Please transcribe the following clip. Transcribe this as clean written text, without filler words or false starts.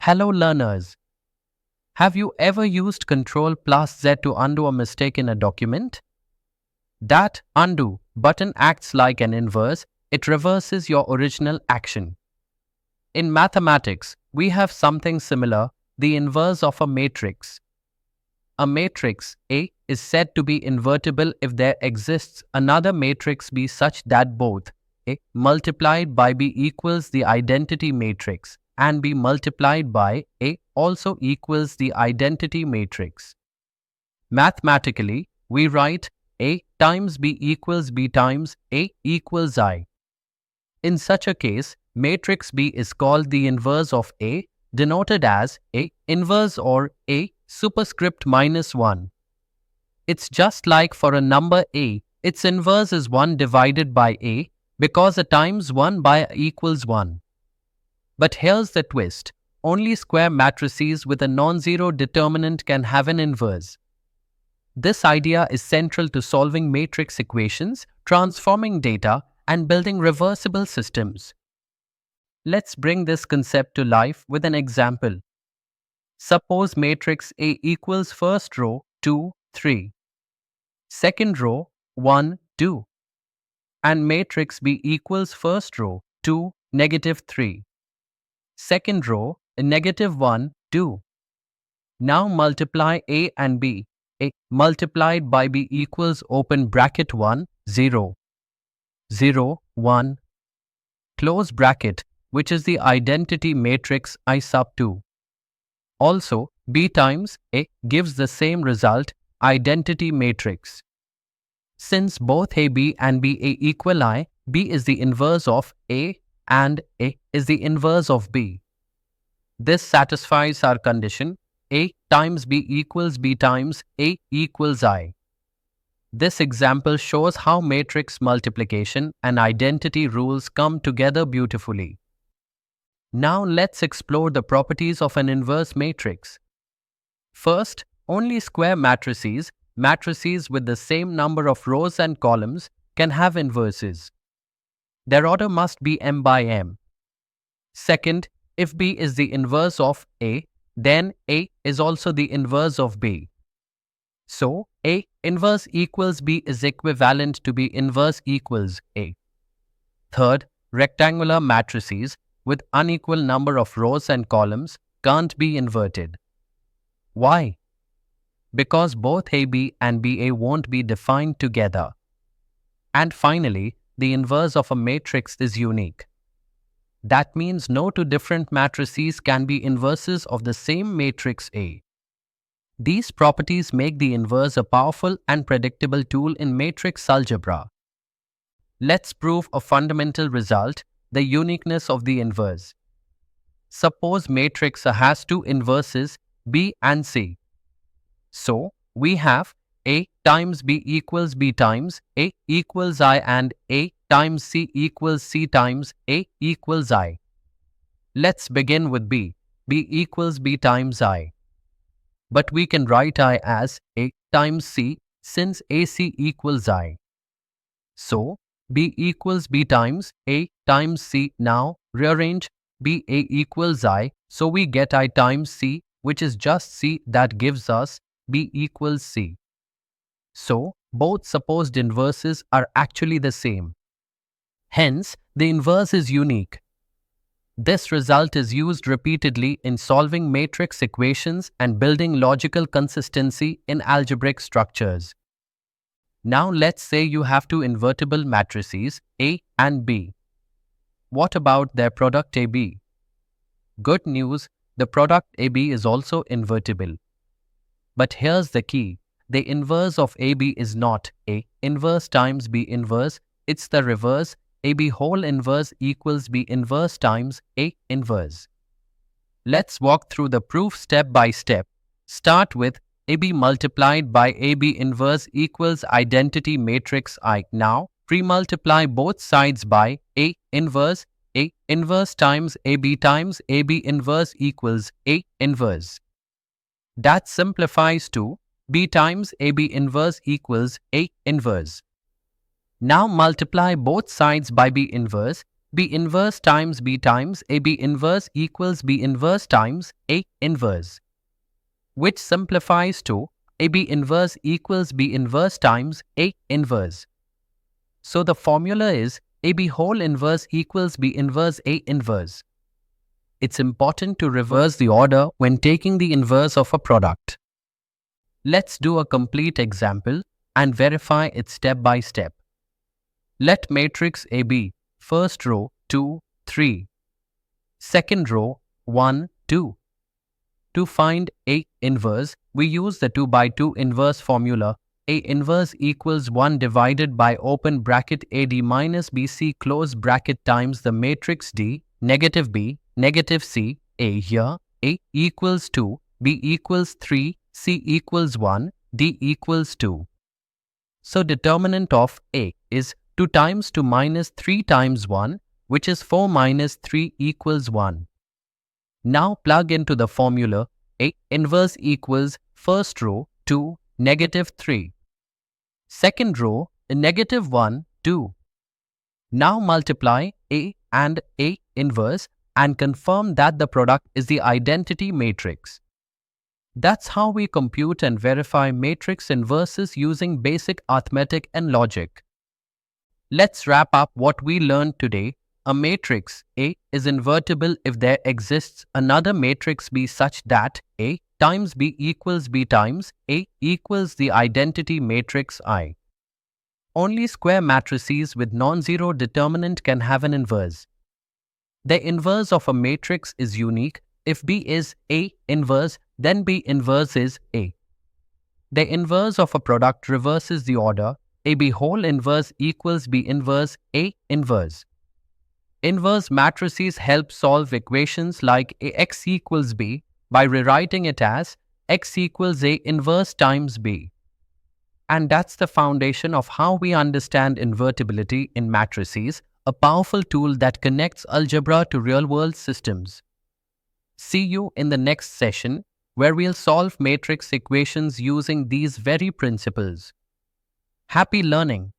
Hello learners. Have you ever used Ctrl plus Z to undo a mistake in a document? That undo button acts like an inverse. It reverses your original action. In mathematics, we have something similar, the inverse of a matrix. A matrix A is said to be invertible if there exists another matrix B such that both A multiplied by B equals the identity matrix and B multiplied by A also equals the identity matrix. Mathematically, we write A times B equals B times A equals I. In such a case, matrix B is called the inverse of A, denoted as A inverse or A superscript minus 1. It's just like for a number A, its inverse is 1 divided by A because A times 1 by A equals 1. But here's the twist, only square matrices with a non-zero determinant can have an inverse. This idea is central to solving matrix equations, transforming data, and building reversible systems. Let's bring this concept to life with an example. Suppose matrix A equals first row 2, 3, second row 1, 2, and matrix B equals first row 2, negative 3, second row negative 1, 2. Now multiply A and B. A multiplied by B equals open bracket 1, 0, 0, 1, close bracket, which is the identity matrix I sub 2. Also, B times A gives the same result, identity matrix. Since both AB and BA equal I, B is the inverse of A and A is the inverse of B. This satisfies our condition, A times B equals B times A equals I. This example shows how matrix multiplication and identity rules come together beautifully. Now let's explore the properties of an inverse matrix. First, only square matrices, matrices with the same number of rows and columns, can have inverses. Their order must be m by m. Second, if B is the inverse of A, then A is also the inverse of B. So, A inverse equals B is equivalent to B inverse equals A. Third, rectangular matrices with unequal number of rows and columns can't be inverted. Why? Because both AB and BA won't be defined together. And finally, the inverse of a matrix is unique. That means no two different matrices can be inverses of the same matrix A. These properties make the inverse a powerful and predictable tool in matrix algebra. Let's prove a fundamental result, the uniqueness of the inverse. Suppose matrix A has two inverses, B and C. So, we have A times B equals B times A equals I and A times C equals C times A equals I. Let's begin with B. B equals B times I. But we can write I as A times C since AC equals I. So, B equals B times A times C. Now, rearrange B A equals I, so we get I times C, which is just C that gives us B equals C. So, both supposed inverses are actually the same. Hence, the inverse is unique. This result is used repeatedly in solving matrix equations and building logical consistency in algebraic structures. Now let's say you have two invertible matrices, A and B. What about their product AB? Good news, the product AB is also invertible. But here's the key, the inverse of AB is not A inverse times B inverse, it's the reverse, AB whole inverse equals B inverse times A inverse. Let's walk through the proof step by step. Start with AB multiplied by AB inverse equals identity matrix I. Now, pre-multiply both sides by A inverse times AB inverse equals A inverse. That simplifies to B times AB inverse equals A inverse. Now multiply both sides by B inverse. B inverse times B times A B inverse equals B inverse times A inverse, which simplifies to AB inverse equals B inverse times A inverse. So the formula is AB whole inverse equals B inverse A inverse. It's important to reverse the order when taking the inverse of a product. Let's do a complete example and verify it step by step. Let matrix AB, first row 2, 3, second row 1, 2. To find A inverse, we use the 2 by 2 inverse formula. A inverse equals 1 divided by open bracket AD minus BC close bracket times the matrix D, negative B, negative C, A here, A equals 2, B equals 3, C equals 1, D equals 2. So determinant of A is 2 times 2 minus 3 times 1, which is 4 minus 3 equals 1. Now plug into the formula. A inverse equals first row 2, negative 3. Second row negative 1, 2. Now multiply A and A inverse and confirm that the product is the identity matrix. That's how we compute and verify matrix inverses using basic arithmetic and logic. Let's wrap up what we learned today. A matrix A is invertible if there exists another matrix B such that A times B equals B times A equals the identity matrix I. Only square matrices with non-zero determinant can have an inverse. The inverse of a matrix is unique. If B is A inverse, then B inverse is A. The inverse of a product reverses the order. AB whole inverse equals B inverse A inverse. Inverse matrices help solve equations like Ax equals B by rewriting it as x equals A inverse times B. And that's the foundation of how we understand invertibility in matrices, a powerful tool that connects algebra to real-world systems. See you in the next session, where we'll solve matrix equations using these very principles. Happy learning!